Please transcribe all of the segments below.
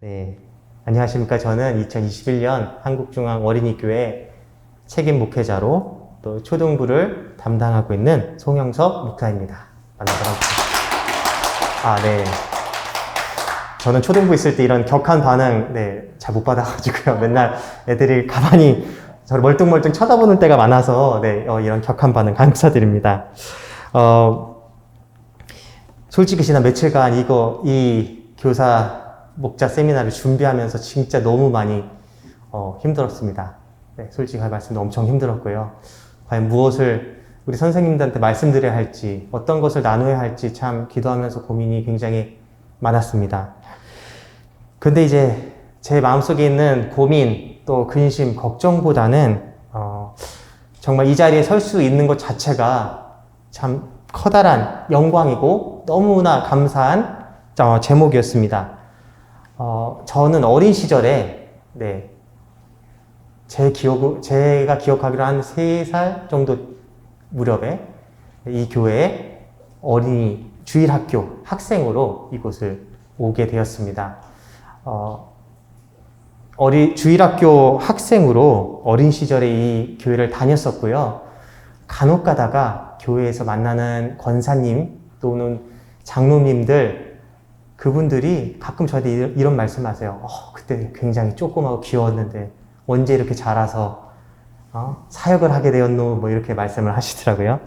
네, 안녕하십니까. 저는 2021년 한국중앙어린이교회 책임 목회자로 또 초등부를 담당하고 있는 송영석 목사입니다. 만나서 반갑습니다. 네. 저는 초등부 있을 때 이런 격한 반응, 잘 못 받아가지고요. 맨날 애들이 가만히 저를 멀뚱멀뚱 쳐다보는 때가 많아서, 이런 격한 반응 감사드립니다. 솔직히 지난 며칠간 이 교사 목자 세미나를 준비하면서 진짜 너무 많이 힘들었습니다. 솔직히 말씀도 엄청 힘들었고요. 과연 무엇을 우리 선생님들한테 말씀드려야 할지, 어떤 것을 나눠야 할지 참 기도하면서 고민이 굉장히 많았습니다. 근데 이제 제 마음속에 있는 고민, 또 근심, 걱정보다는 정말 이 자리에 설 수 있는 것 자체가 참 커다란 영광이고 너무나 감사한 제목이었습니다. 저는 어린 시절에, 제가 기억하기로 한 3살 정도 무렵에 이 교회에 어린이 주일학교 학생으로 이곳을 오게 되었습니다. 주일학교 학생으로 어린 시절에 이 교회를 다녔었고요. 간혹 가다가 교회에서 만나는 권사님 또는 장로님들, 그분들이 가끔 저한테 이런 말씀 하세요. 그때 굉장히 조그마하고 귀여웠는데 언제 이렇게 자라서 사역을 하게 되었노? 뭐 이렇게 말씀을 하시더라고요.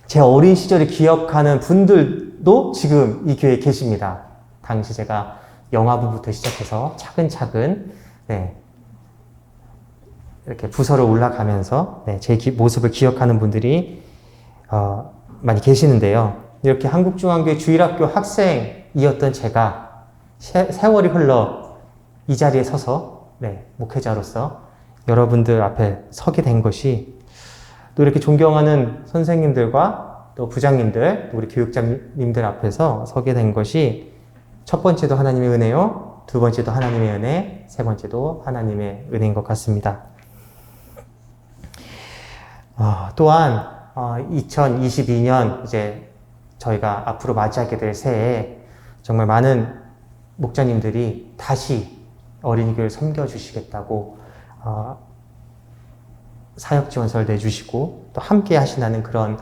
제 어린 시절을 기억하는 분들도 지금 이 교회에 계십니다. 당시 제가 영화부부터 시작해서 차근차근 이렇게 부서를 올라가면서 제 모습을 기억하는 분들이 많이 계시는데요. 이렇게 한국중앙교회 주일학교 학생이었던 제가 세월이 흘러 이 자리에 서서 목회자로서 여러분들 앞에 서게 된 것이, 또 이렇게 존경하는 선생님들과 또 부장님들, 또 우리 교육장님들 앞에서 서게 된 것이, 첫 번째도 하나님의 은혜요, 두 번째도 하나님의 은혜, 세 번째도 하나님의 은혜인 것 같습니다. 또한 2022년 이제 저희가 앞으로 맞이하게 될 새해에 정말 많은 목자님들이 다시 어린이교회를 섬겨주시겠다고 사역 지원서를 내주시고 또 함께 하신다는 그런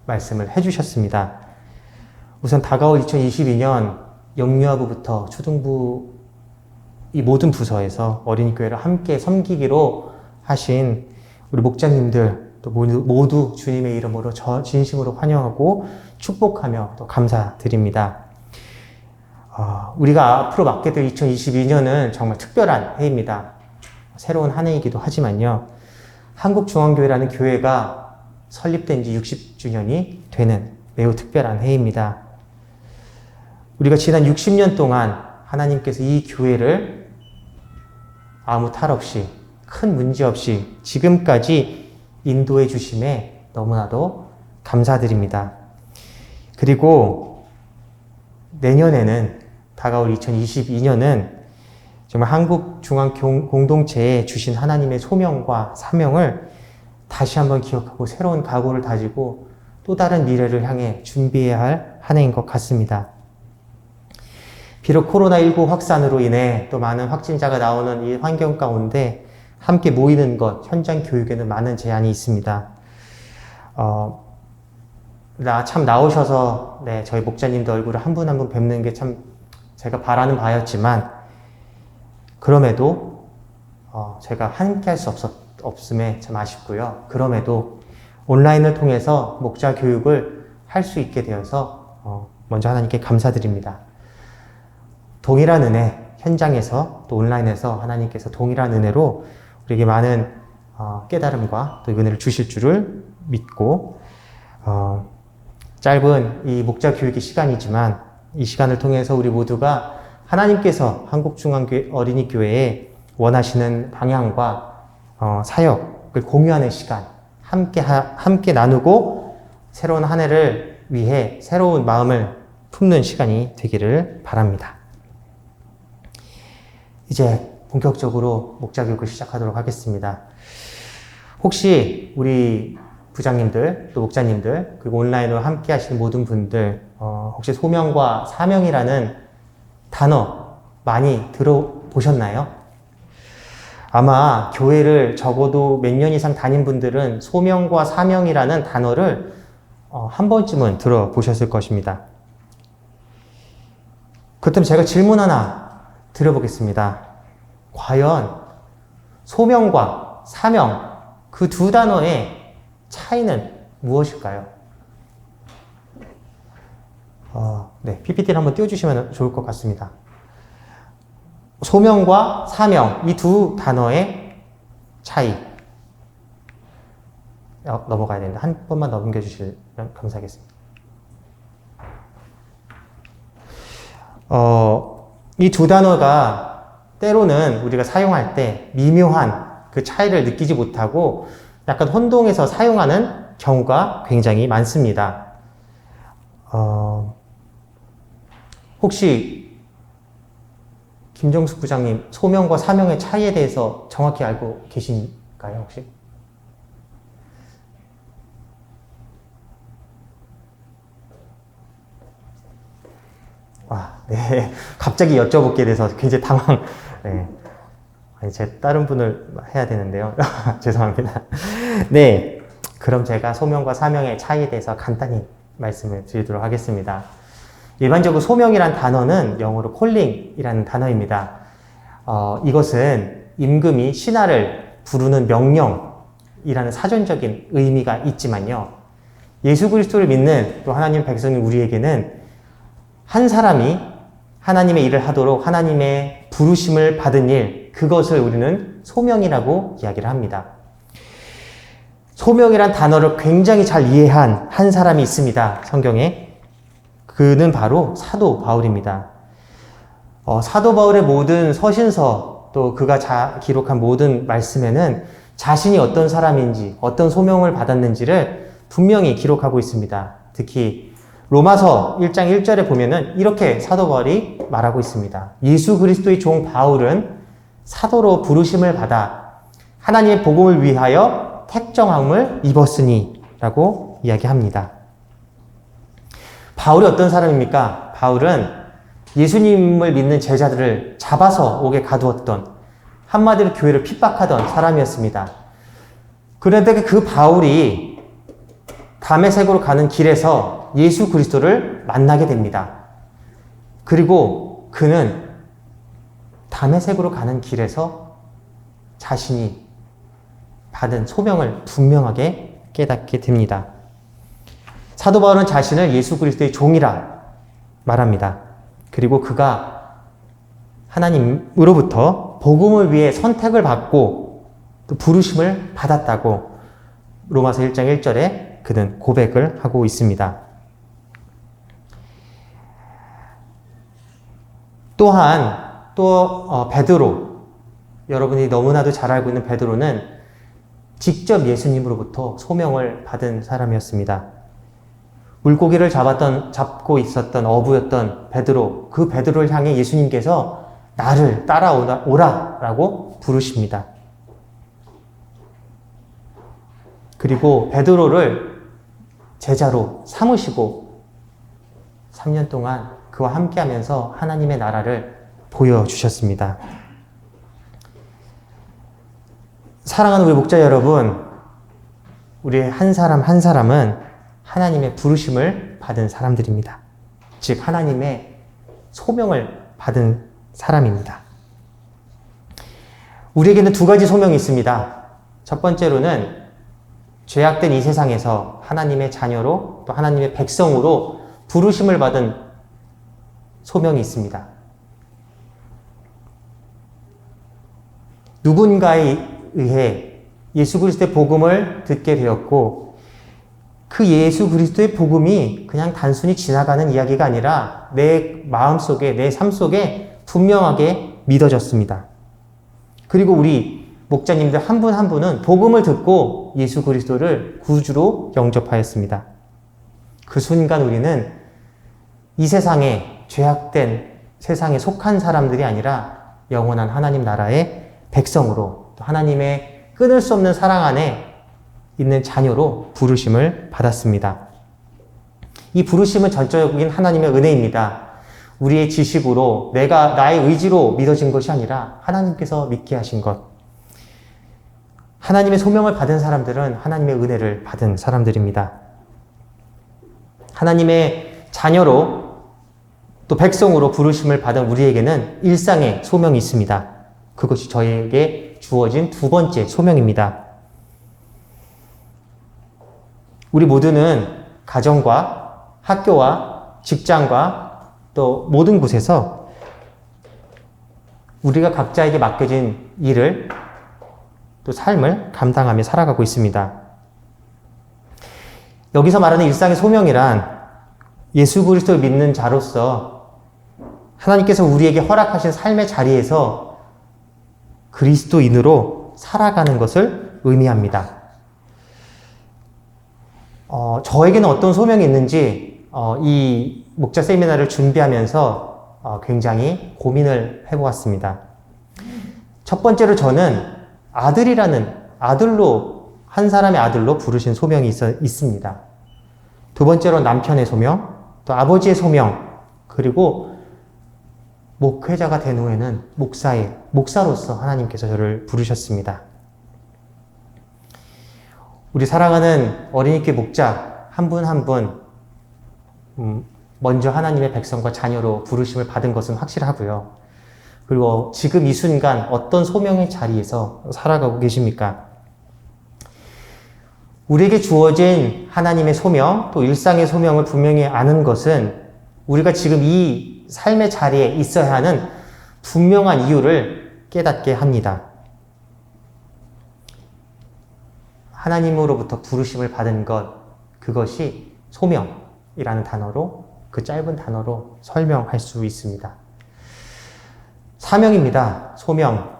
말씀을 해주셨습니다. 우선 다가올 2022년 영유아부부터 초등부 이 모든 부서에서 어린이교회를 함께 섬기기로 하신 우리 목자님들 또 모두 주님의 이름으로 진심으로 환영하고 축복하며 또 감사드립니다. 우리가 앞으로 맞게 될 2022년은 정말 특별한 해입니다. 새로운 한 해이기도 하지만요. 한국중앙교회라는 교회가 설립된 지 60주년이 되는 매우 특별한 해입니다. 우리가 지난 60년 동안 하나님께서 이 교회를 아무 탈 없이, 큰 문제 없이 지금까지 인도해 주심에 너무나도 감사드립니다. 그리고 내년에는, 다가올 2022년은 정말 한국중앙공동체에 주신 하나님의 소명과 사명을 다시 한번 기억하고 새로운 각오를 다지고 또 다른 미래를 향해 준비해야 할 한 해인 것 같습니다. 비록 코로나19 확산으로 인해 또 많은 확진자가 나오는 이 환경 가운데 함께 모이는 것, 현장 교육에는 많은 제한이 있습니다. 참 나오셔서 저희 목자님들 얼굴을 한 분 한 분 뵙는 게 참 제가 바라는 바였지만, 그럼에도 제가 함께 할 수 없음에 참 아쉽고요. 그럼에도 온라인을 통해서 목자 교육을 할 수 있게 되어서 먼저 하나님께 감사드립니다. 동일한 은혜, 현장에서 또 온라인에서 하나님께서 동일한 은혜로 우리에게 많은 깨달음과 또 은혜를 주실 줄을 믿고, 짧은 이 목자 교육의 시간이지만 이 시간을 통해서 우리 모두가 하나님께서 한국중앙교회 어린이교회에 원하시는 방향과 사역을 공유하는 시간, 함께 나누고 새로운 한 해를 위해 새로운 마음을 품는 시간이 되기를 바랍니다. 이제 본격적으로 목자 교육을 시작하도록 하겠습니다. 혹시 우리 부장님들, 또 목자님들, 그리고 온라인으로 함께 하시는 모든 분들, 혹시 소명과 사명이라는 단어 많이 들어보셨나요? 아마 교회를 적어도 몇 년 이상 다닌 분들은 소명과 사명이라는 단어를 한 번쯤은 들어보셨을 것입니다. 그렇다면 제가 질문 하나 드려보겠습니다. 과연 소명과 사명, 그 두 단어의 차이는 무엇일까요? 네, PPT를 한번 띄워주시면 좋을 것 같습니다. 소명과 사명, 이 두 단어의 차이. 넘어가야 되는데, 한 번만 넘겨주시면 감사하겠습니다. 이 두 단어가 때로는 우리가 사용할 때 미묘한 그 차이를 느끼지 못하고 약간 혼동해서 사용하는 경우가 굉장히 많습니다. 혹시 김정숙 부장님, 소명과 사명의 차이에 대해서 정확히 알고 계신가요, 혹시? 네. 갑자기 여쭤보게 돼서 굉장히 당황. 네. 아니, 제 다른 분을 해야 되는데요. 죄송합니다. 네. 그럼 제가 소명과 사명의 차이에 대해서 간단히 말씀을 드리도록 하겠습니다. 일반적으로 소명이란 단어는 영어로 calling이라는 단어입니다. 이것은 임금이 신하를 부르는 명령이라는 사전적인 의미가 있지만요. 예수 그리스도를 믿는 또 하나님 백성인 우리에게는 한 사람이 하나님의 일을 하도록 하나님의 부르심을 받은 일, 그것을 우리는 소명이라고 이야기를 합니다. 소명이란 단어를 굉장히 잘 이해한 한 사람이 있습니다. 성경에. 그는 바로 사도 바울입니다. 사도 바울의 모든 서신서, 또 그가 기록한 모든 말씀에는 자신이 어떤 사람인지, 어떤 소명을 받았는지를 분명히 기록하고 있습니다. 특히 로마서 1장 1절에 보면은 이렇게 사도 바울이 말하고 있습니다. 예수 그리스도의 종 바울은 사도로 부르심을 받아 하나님의 복음을 위하여 택정함을 입었으니 라고 이야기합니다. 바울이 어떤 사람입니까? 바울은 예수님을 믿는 제자들을 잡아서 옥에 가두었던, 한마디로 교회를 핍박하던 사람이었습니다. 그런데 그 바울이 다메섹으로 가는 길에서 예수 그리스도를 만나게 됩니다. 그리고 그는 다메섹으로 가는 길에서 자신이 받은 소명을 분명하게 깨닫게 됩니다. 사도 바울은 자신을 예수 그리스도의 종이라 말합니다. 그리고 그가 하나님으로부터 복음을 위해 선택을 받고 또 부르심을 받았다고 로마서 1장 1절에 그는 고백을 하고 있습니다. 또한 베드로, 여러분이 너무나도 잘 알고 있는 베드로는 직접 예수님으로부터 소명을 받은 사람이었습니다. 물고기를 잡고 있었던 어부였던 베드로, 그 베드로를 향해 예수님께서 나를 따라오라라고 부르십니다. 그리고 베드로를 제자로 삼으시고 3년 동안 그와 함께하면서 하나님의 나라를 보여주셨습니다. 사랑하는 우리 목자 여러분, 우리 한 사람 한 사람은 하나님의 부르심을 받은 사람들입니다. 즉 하나님의 소명을 받은 사람입니다. 우리에게는 두 가지 소명이 있습니다. 첫 번째로는 죄악된 이 세상에서 하나님의 자녀로 또 하나님의 백성으로 부르심을 받은 소명이 있습니다. 누군가에 의해 예수 그리스도의 복음을 듣게 되었고 그 예수 그리스도의 복음이 그냥 단순히 지나가는 이야기가 아니라 내 마음속에, 내 삶 속에 분명하게 믿어졌습니다. 그리고 우리 목자님들 한 분 한 분은 복음을 듣고 예수 그리스도를 구주로 영접하였습니다. 그 순간 우리는 이 세상에 죄악된 세상에 속한 사람들이 아니라 영원한 하나님 나라의 백성으로 또 하나님의 끊을 수 없는 사랑 안에 있는 자녀로 부르심을 받았습니다. 이 부르심은 전적인 하나님의 은혜입니다. 우리의 지식으로 나의 의지로 믿어진 것이 아니라 하나님께서 믿게 하신 것. 하나님의 소명을 받은 사람들은 하나님의 은혜를 받은 사람들입니다. 하나님의 자녀로 또 백성으로 부르심을 받은 우리에게는 일상의 소명이 있습니다. 그것이 저에게 주어진 두 번째 소명입니다. 우리 모두는 가정과 학교와 직장과 또 모든 곳에서 우리가 각자에게 맡겨진 일을 또 삶을 감당하며 살아가고 있습니다. 여기서 말하는 일상의 소명이란 예수 그리스도를 믿는 자로서 하나님께서 우리에게 허락하신 삶의 자리에서 그리스도인으로 살아가는 것을 의미합니다. 저에게는 어떤 소명이 있는지 이 목자 세미나를 준비하면서 굉장히 고민을 해보았습니다. 첫 번째로 저는 한 사람의 아들로 부르신 소명이 있습니다. 두 번째로 남편의 소명, 또 아버지의 소명, 그리고 목회자가 된 후에는 목사로서 하나님께서 저를 부르셨습니다. 우리 사랑하는 어린이교회 목자 한 분 한 분 먼저 하나님의 백성과 자녀로 부르심을 받은 것은 확실하고요. 그리고 지금 이 순간 어떤 소명의 자리에서 살아가고 계십니까? 우리에게 주어진 하나님의 소명, 또 일상의 소명을 분명히 아는 것은 우리가 지금 이 삶의 자리에 있어야 하는 분명한 이유를 깨닫게 합니다. 하나님으로부터 부르심을 받은 그것이 소명이라는 단어로, 그 짧은 단어로 설명할 수 있습니다. 사명입니다. 소명.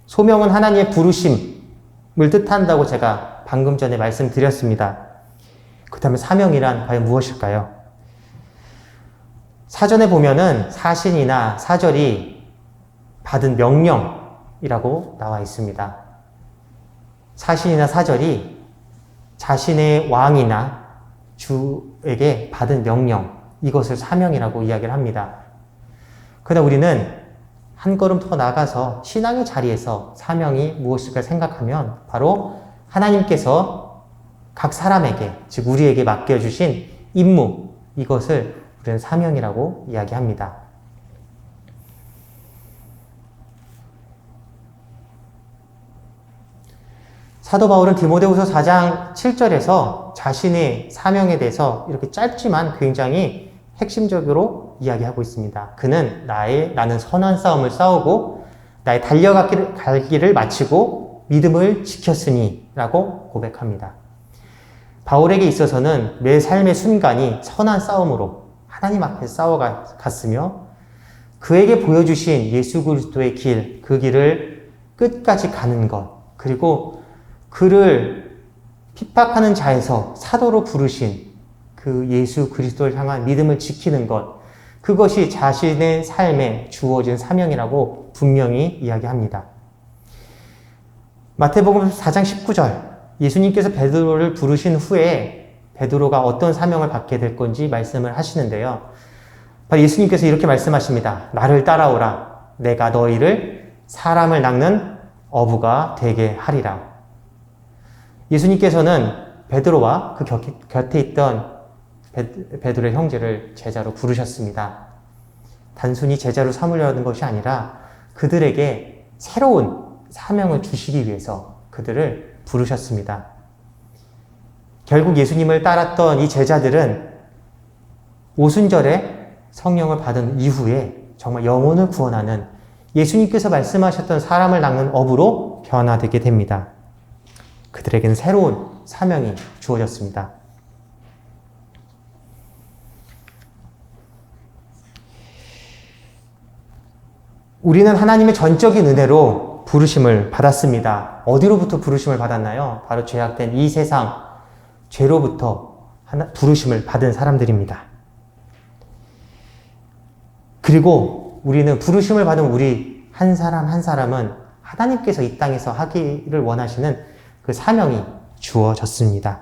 소명은 하나님의 부르심을 뜻한다고 제가 방금 전에 말씀드렸습니다. 그렇다면 사명이란 과연 무엇일까요? 사전에 보면은 사신이나 사절이 받은 명령이라고 나와 있습니다. 사신이나 사절이 자신의 왕이나 주에게 받은 명령, 이것을 사명이라고 이야기를 합니다. 그러나 우리는 한 걸음 더 나아가서 신앙의 자리에서 사명이 무엇일까 생각하면 바로 하나님께서 각 사람에게, 즉 우리에게 맡겨주신 임무, 이것을 우리는 사명이라고 이야기합니다. 사도 바울은 디모데후서 4장 7절에서 자신의 사명에 대해서 이렇게 짧지만 굉장히 핵심적으로 이야기하고 있습니다. 그는 나는 선한 싸움을 싸우고 나의 달려갈 길을 마치고 믿음을 지켰으니 라고 고백합니다. 바울에게 있어서는 매 삶의 순간이 선한 싸움으로 하나님 앞에 싸워갔으며 그에게 보여주신 예수 그리스도의 길, 그 길을 끝까지 가는 것, 그리고 그를 핍박하는 자에서 사도로 부르신 그 예수 그리스도를 향한 믿음을 지키는 것, 그것이 자신의 삶에 주어진 사명이라고 분명히 이야기합니다. 마태복음 4장 19절, 예수님께서 베드로를 부르신 후에 베드로가 어떤 사명을 받게 될 건지 말씀을 하시는데요. 바로 예수님께서 이렇게 말씀하십니다. 나를 따라오라. 내가 너희를 사람을 낚는 어부가 되게 하리라. 예수님께서는 베드로와 그 곁에 있던 베드로의 형제를 제자로 부르셨습니다. 단순히 제자로 삼으려는 것이 아니라 그들에게 새로운 사명을 주시기 위해서 그들을 부르셨습니다. 결국 예수님을 따랐던 이 제자들은 오순절에 성령을 받은 이후에 정말 영혼을 구원하는 예수님께서 말씀하셨던 사람을 낚는 어부로 변화되게 됩니다. 그들에게는 새로운 사명이 주어졌습니다. 우리는 하나님의 전적인 은혜로 부르심을 받았습니다. 어디로부터 부르심을 받았나요? 바로 죄악된 이 세상, 죄로부터 부르심을 받은 사람들입니다. 그리고 우리는 부르심을 받은 우리 한 사람 한 사람은 하나님께서 이 땅에서 하기를 원하시는 그 사명이 주어졌습니다.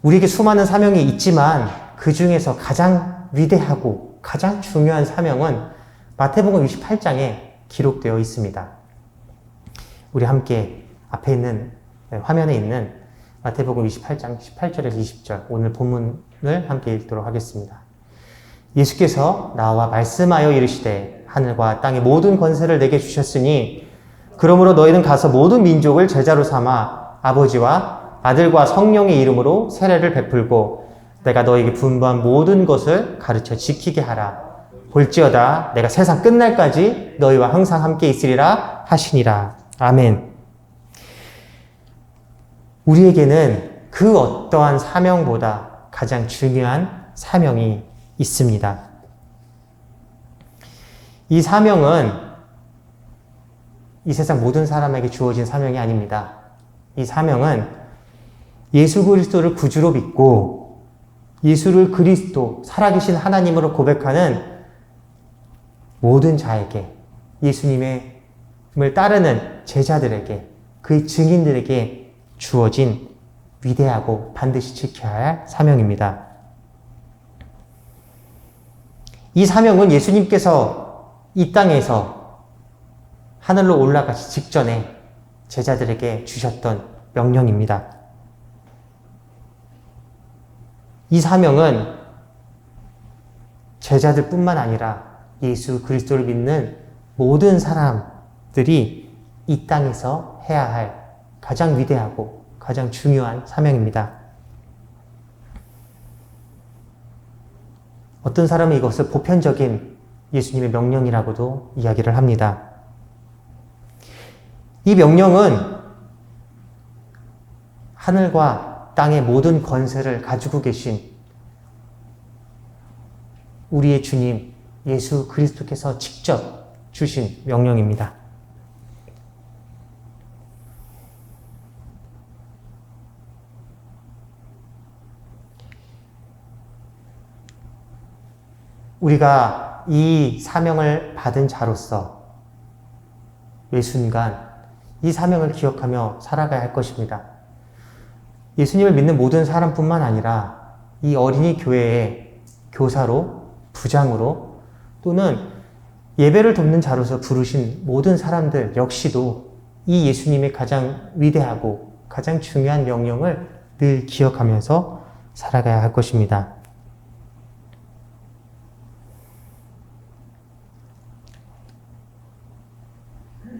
우리에게 수많은 사명이 있지만 그 중에서 가장 위대하고 가장 중요한 사명은 마태복음 28장에 기록되어 있습니다. 우리 함께 앞에 있는 화면에 있는 마태복음 28장 18절에서 20절 오늘 본문을 함께 읽도록 하겠습니다. 예수께서 나와 말씀하여 이르시되 하늘과 땅의 모든 권세를 내게 주셨으니 그러므로 너희는 가서 모든 민족을 제자로 삼아 아버지와 아들과 성령의 이름으로 세례를 베풀고 내가 너에게 분부한 모든 것을 가르쳐 지키게 하라. 볼지어다 내가 세상 끝날까지 너희와 항상 함께 있으리라 하시니라. 아멘. 우리에게는 그 어떠한 사명보다 가장 중요한 사명이 있습니다. 이 사명은 이 세상 모든 사람에게 주어진 사명이 아닙니다. 이 사명은 예수 그리스도를 구주로 믿고 예수를 그리스도, 살아계신 하나님으로 고백하는 모든 자에게, 예수님을 따르는 제자들에게, 그의 증인들에게 주어진 위대하고 반드시 지켜야 할 사명입니다. 이 사명은 예수님께서 이 땅에서 하늘로 올라가시 직전에 제자들에게 주셨던 명령입니다. 이 사명은 제자들뿐만 아니라 예수 그리스도를 믿는 모든 사람들이 이 땅에서 해야 할 가장 위대하고 가장 중요한 사명입니다. 어떤 사람은 이것을 보편적인 예수님의 명령이라고도 이야기를 합니다. 이 명령은 하늘과 땅의 모든 권세를 가지고 계신 우리의 주님 예수 그리스도께서 직접 주신 명령입니다. 우리가 이 사명을 받은 자로서 매 순간 이 사명을 기억하며 살아가야 할 것입니다. 예수님을 믿는 모든 사람뿐만 아니라 이 어린이 교회의 교사로, 부장으로 또는 예배를 돕는 자로서 부르신 모든 사람들 역시도 이 예수님의 가장 위대하고 가장 중요한 명령을 늘 기억하면서 살아가야 할 것입니다.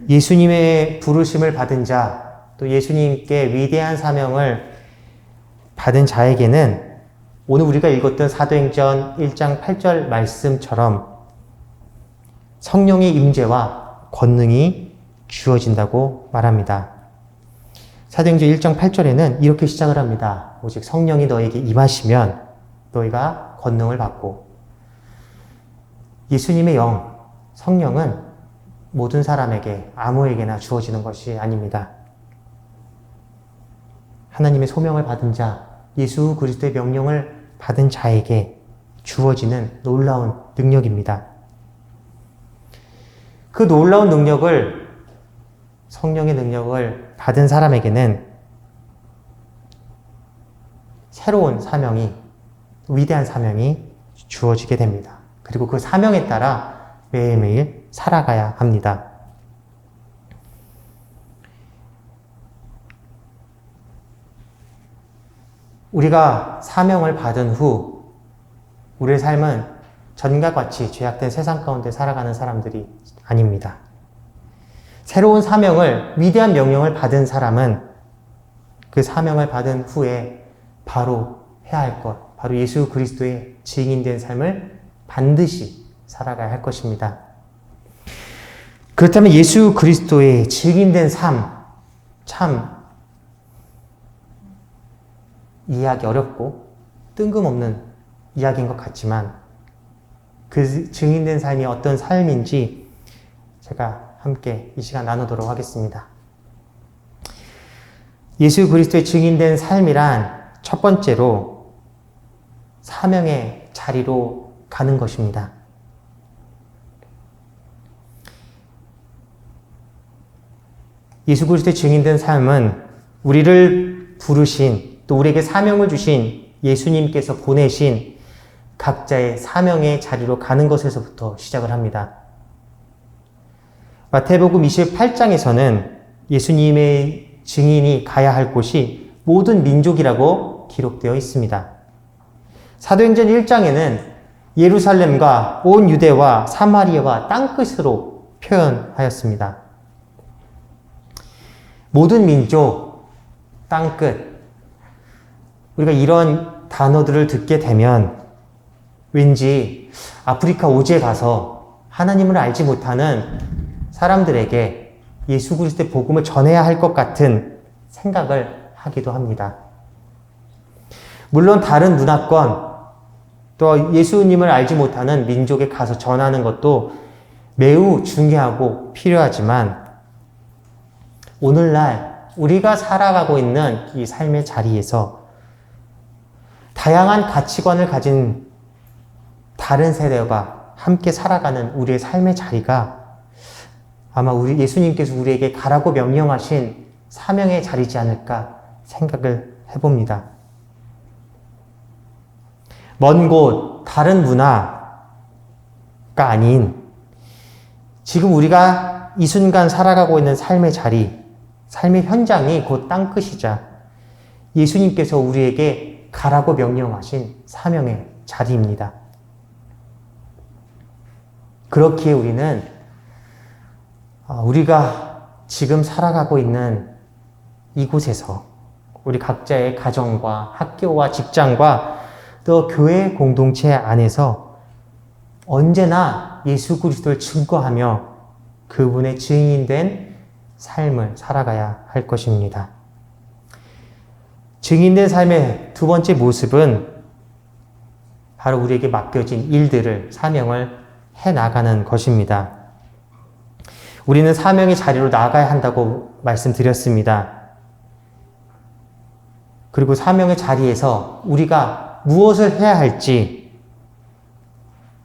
예수님의 부르심을 받은 자, 또 예수님께 위대한 사명을 받은 자에게는 오늘 우리가 읽었던 사도행전 1장 8절 말씀처럼 성령의 임재와 권능이 주어진다고 말합니다. 사도행전 1장 8절에는 이렇게 시작을 합니다. 오직 성령이 너에게 임하시면 너희가 권능을 받고, 예수님의 영, 성령은 모든 사람에게 아무에게나 주어지는 것이 아닙니다. 하나님의 소명을 받은 자, 예수 그리스도의 명령을 받은 자에게 주어지는 놀라운 능력입니다. 그 놀라운 능력을, 성령의 능력을 받은 사람에게는 새로운 사명이, 위대한 사명이 주어지게 됩니다. 그리고 그 사명에 따라 매일매일 살아가야 합니다. 우리가 사명을 받은 후 우리의 삶은 전과 같이 죄악된 세상 가운데 살아가는 사람들이 아닙니다. 새로운 사명을, 위대한 명령을 받은 사람은 그 사명을 받은 후에 바로 해야 할 것, 바로 예수 그리스도의 증인된 삶을 반드시 살아가야 할 것입니다. 그렇다면 예수 그리스도의 증인된 삶, 참 이해하기 어렵고 뜬금없는 이야기인 것 같지만 그 증인된 삶이 어떤 삶인지 제가 함께 이 시간 나누도록 하겠습니다. 예수 그리스도의 증인된 삶이란 첫 번째로 사명의 자리로 가는 것입니다. 예수 그리스도의 증인된 삶은 우리를 부르신, 또 우리에게 사명을 주신 예수님께서 보내신 각자의 사명의 자리로 가는 것에서부터 시작을 합니다. 마태복음 28장에서는 예수님의 증인이 가야 할 곳이 모든 민족이라고 기록되어 있습니다. 사도행전 1장에는 예루살렘과 온 유대와 사마리아와 땅끝으로 표현하였습니다. 모든 민족, 땅끝. 우리가 이런 단어들을 듣게 되면 왠지 아프리카 오지에 가서 하나님을 알지 못하는 사람들에게 예수 그리스도의 복음을 전해야 할 것 같은 생각을 하기도 합니다. 물론 다른 문화권, 또 예수님을 알지 못하는 민족에 가서 전하는 것도 매우 중요하고 필요하지만 오늘날 우리가 살아가고 있는 이 삶의 자리에서 다양한 가치관을 가진 다른 세대와 함께 살아가는 우리의 삶의 자리가 아마 우리 예수님께서 우리에게 가라고 명령하신 사명의 자리지 않을까 생각을 해봅니다. 먼 곳, 다른 문화가 아닌 지금 우리가 이 순간 살아가고 있는 삶의 자리, 삶의 현장이 곧 땅끝이자 예수님께서 우리에게 가라고 명령하신 사명의 자리입니다. 그렇기에 우리는 우리가 지금 살아가고 있는 이곳에서 우리 각자의 가정과 학교와 직장과 또 교회 공동체 안에서 언제나 예수 그리스도를 증거하며 그분의 증인된 삶을 살아가야 할 것입니다. 증인된 삶의 두 번째 모습은 바로 우리에게 맡겨진 일들을, 사명을 해나가는 것입니다. 우리는 사명의 자리로 나아가야 한다고 말씀드렸습니다. 그리고 사명의 자리에서 우리가 무엇을 해야 할지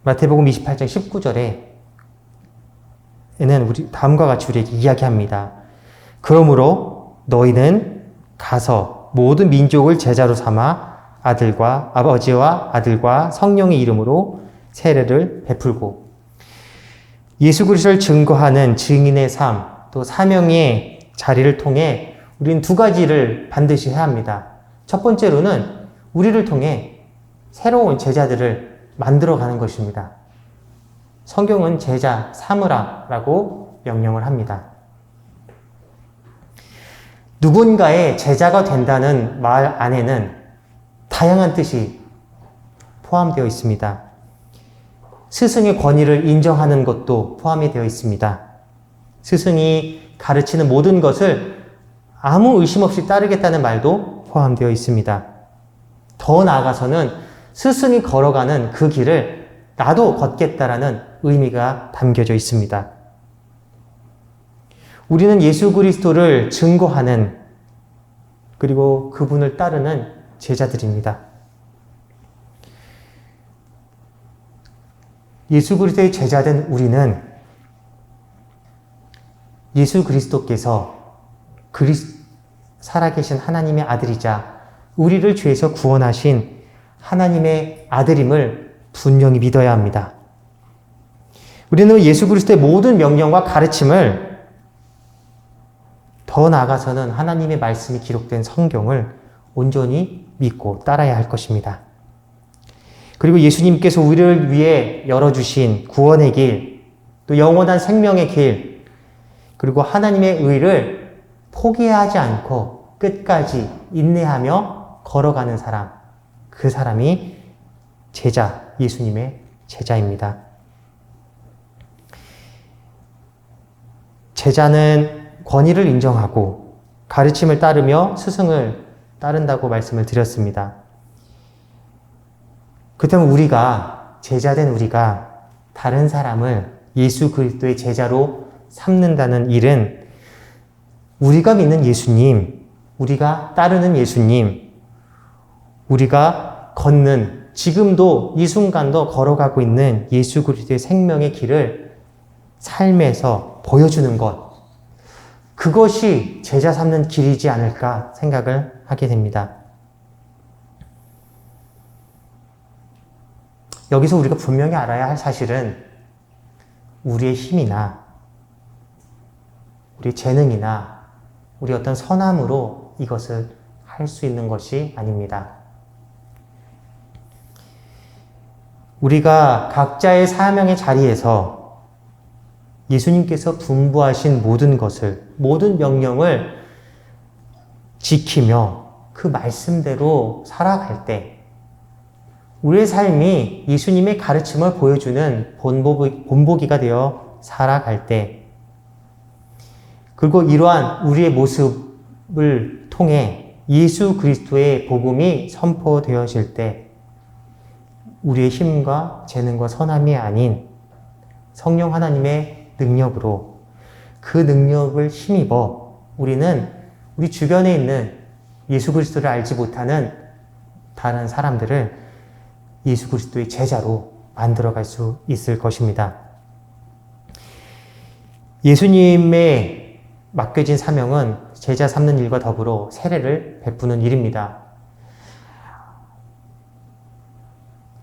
마태복음 28장 19절에는 우리 다음과 같이 우리에게 이야기합니다. 그러므로 너희는 가서 모든 민족을 제자로 삼아 아버지와 아들과 성령의 이름으로 세례를 베풀고 예수 그리스도를 증거하는 증인의 삶, 또 사명의 자리를 통해 우리는 두 가지를 반드시 해야 합니다. 첫 번째로는 우리를 통해 새로운 제자들을 만들어가는 것입니다. 성경은 제자 삼으라라고 명령을 합니다. 누군가의 제자가 된다는 말 안에는 다양한 뜻이 포함되어 있습니다. 스승의 권위를 인정하는 것도 포함이 되어 있습니다. 스승이 가르치는 모든 것을 아무 의심 없이 따르겠다는 말도 포함되어 있습니다. 더 나아가서는 스승이 걸어가는 그 길을 나도 걷겠다라는 의미가 담겨져 있습니다. 우리는 예수 그리스도를 증거하는 그리고 그분을 따르는 제자들입니다. 예수 그리스도의 제자된 우리는 예수 그리스도께서 살아계신 하나님의 아들이자 우리를 죄에서 구원하신 하나님의 아들임을 분명히 믿어야 합니다. 우리는 예수 그리스도의 모든 명령과 가르침을 더 나아가서는 하나님의 말씀이 기록된 성경을 온전히 믿고 따라야 할 것입니다. 그리고 예수님께서 우리를 위해 열어주신 구원의 길, 또 영원한 생명의 길, 그리고 하나님의 의를 포기하지 않고 끝까지 인내하며 걸어가는 사람, 그 사람이 제자, 예수님의 제자입니다. 제자는 권위를 인정하고 가르침을 따르며 스승을 따른다고 말씀을 드렸습니다. 그렇다면 우리가, 제자된 우리가 다른 사람을 예수 그리스도의 제자로 삼는다는 일은 우리가 믿는 예수님, 우리가 따르는 예수님, 우리가 걷는, 지금도 이 순간도 걸어가고 있는 예수 그리스도의 생명의 길을 삶에서 보여주는 것, 그것이 제자 삼는 길이지 않을까 생각을 하게 됩니다. 여기서 우리가 분명히 알아야 할 사실은 우리의 힘이나 우리 재능이나 우리 어떤 선함으로 이것을 할 수 있는 것이 아닙니다. 우리가 각자의 사명의 자리에서 예수님께서 분부하신 모든 것을, 모든 명령을 지키며 그 말씀대로 살아갈 때 우리의 삶이 예수님의 가르침을 보여주는 본보기가 되어 살아갈 때, 그리고 이러한 우리의 모습을 통해 예수 그리스도의 복음이 선포되어질 때 우리의 힘과 재능과 선함이 아닌 성령 하나님의 능력으로 그 능력을 힘입어 우리는 우리 주변에 있는 예수 그리스도를 알지 못하는 다른 사람들을 예수 그리스도의 제자로 만들어갈 수 있을 것입니다. 예수님의 맡겨진 사명은 제자 삼는 일과 더불어 세례를 베푸는 일입니다.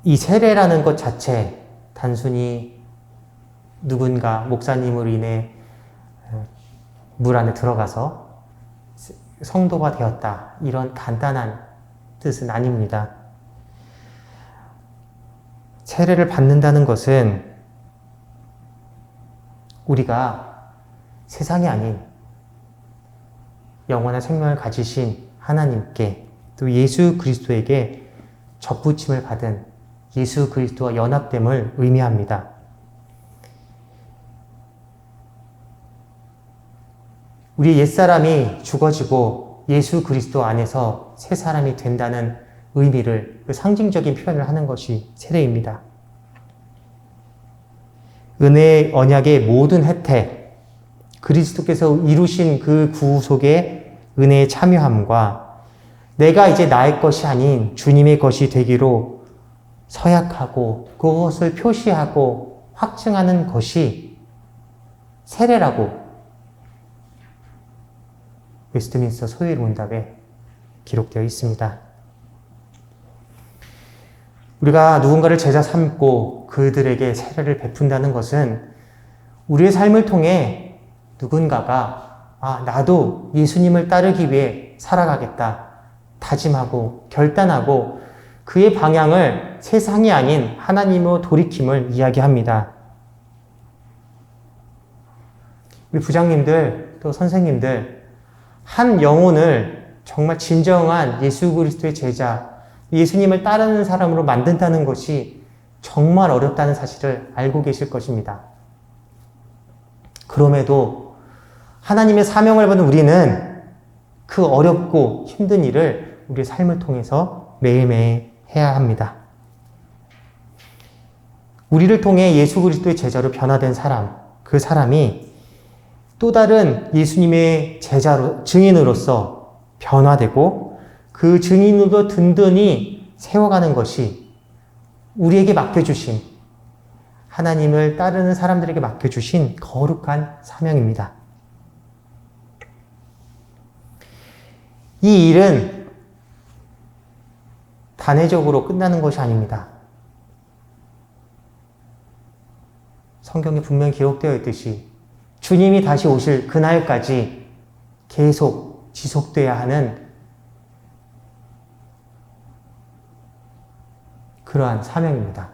이 세례라는 것 자체 단순히 누군가 목사님으로 인해 물 안에 들어가서 성도가 되었다, 이런 간단한 뜻은 아닙니다. 세례를 받는다는 것은 우리가 세상이 아닌 영원한 생명을 가지신 하나님께, 또 예수 그리스도에게 접붙임을 받은 예수 그리스도와 연합됨을 의미합니다. 우리 옛사람이 죽어지고 예수 그리스도 안에서 새 사람이 된다는 의미를, 그 상징적인 표현을 하는 것이 세례입니다. 은혜의 언약의 모든 혜택, 그리스도께서 이루신 그 구속의 은혜에 참여함과 내가 이제 나의 것이 아닌 주님의 것이 되기로 서약하고 그것을 표시하고 확증하는 것이 세례라고 웨스트민스터 소요일 문답에 기록되어 있습니다. 우리가 누군가를 제자 삼고 그들에게 세례를 베푼다는 것은 우리의 삶을 통해 누군가가 나도 예수님을 따르기 위해 살아가겠다 다짐하고 결단하고 그의 방향을 세상이 아닌 하나님으로 돌이킴을 이야기합니다. 우리 부장님들 또 선생님들, 한 영혼을 정말 진정한 예수 그리스도의 제자, 예수님을 따르는 사람으로 만든다는 것이 정말 어렵다는 사실을 알고 계실 것입니다. 그럼에도 하나님의 사명을 받은 우리는 그 어렵고 힘든 일을 우리의 삶을 통해서 매일매일 해야 합니다. 우리를 통해 예수 그리스도의 제자로 변화된 사람, 그 사람이 또 다른 예수님의 제자로, 증인으로서 변화되고 그 증인으로 든든히 세워가는 것이 우리에게 맡겨주신, 하나님을 따르는 사람들에게 맡겨주신 거룩한 사명입니다. 이 일은 단회적으로 끝나는 것이 아닙니다. 성경에 분명히 기록되어 있듯이 주님이 다시 오실 그날까지 계속 지속돼야 하는 그러한 사명입니다.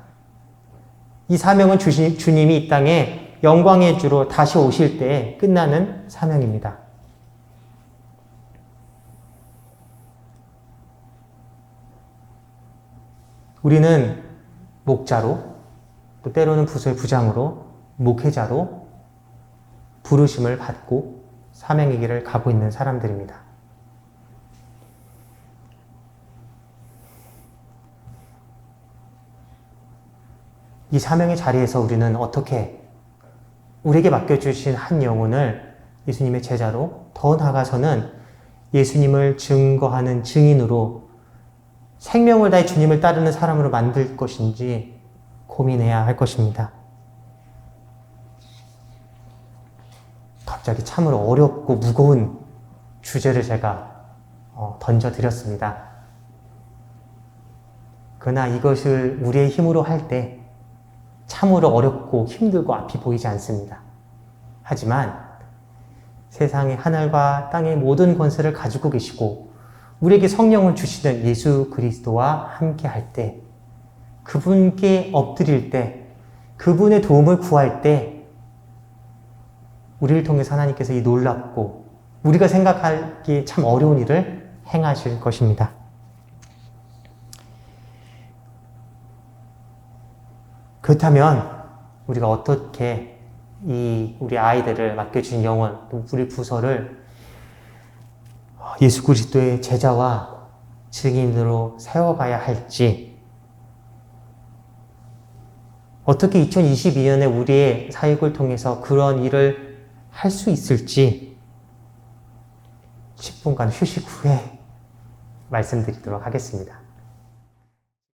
이 사명은 주님이 이 땅에 영광의 주로 다시 오실 때 끝나는 사명입니다. 우리는 목자로, 또 때로는 부서의 부장으로, 목회자로 부르심을 받고 사명의 길을 가고 있는 사람들입니다. 이 사명의 자리에서 우리는 어떻게 우리에게 맡겨주신 한 영혼을 예수님의 제자로, 더 나아가서는 예수님을 증거하는 증인으로 생명을 다해 주님을 따르는 사람으로 만들 것인지 고민해야 할 것입니다. 갑자기 참으로 어렵고 무거운 주제를 제가 던져드렸습니다. 그러나 이것을 우리의 힘으로 할 때 참으로 어렵고 힘들고 앞이 보이지 않습니다. 하지만 세상의 하늘과 땅의 모든 권세를 가지고 계시고 우리에게 성령을 주시는 예수 그리스도와 함께 할 때, 그분께 엎드릴 때, 그분의 도움을 구할 때 우리를 통해서 하나님께서 이 놀랍고 우리가 생각하기 참 어려운 일을 행하실 것입니다. 그렇다면 우리가 어떻게 우리 아이들을 맡겨준 영혼, 우리 부서를 예수 그리스도의 제자와 증인으로 세워가야 할지, 어떻게 2022년에 우리의 사역을 통해서 그런 일을 할 수 있을지 10분간 휴식 후에 말씀드리도록 하겠습니다.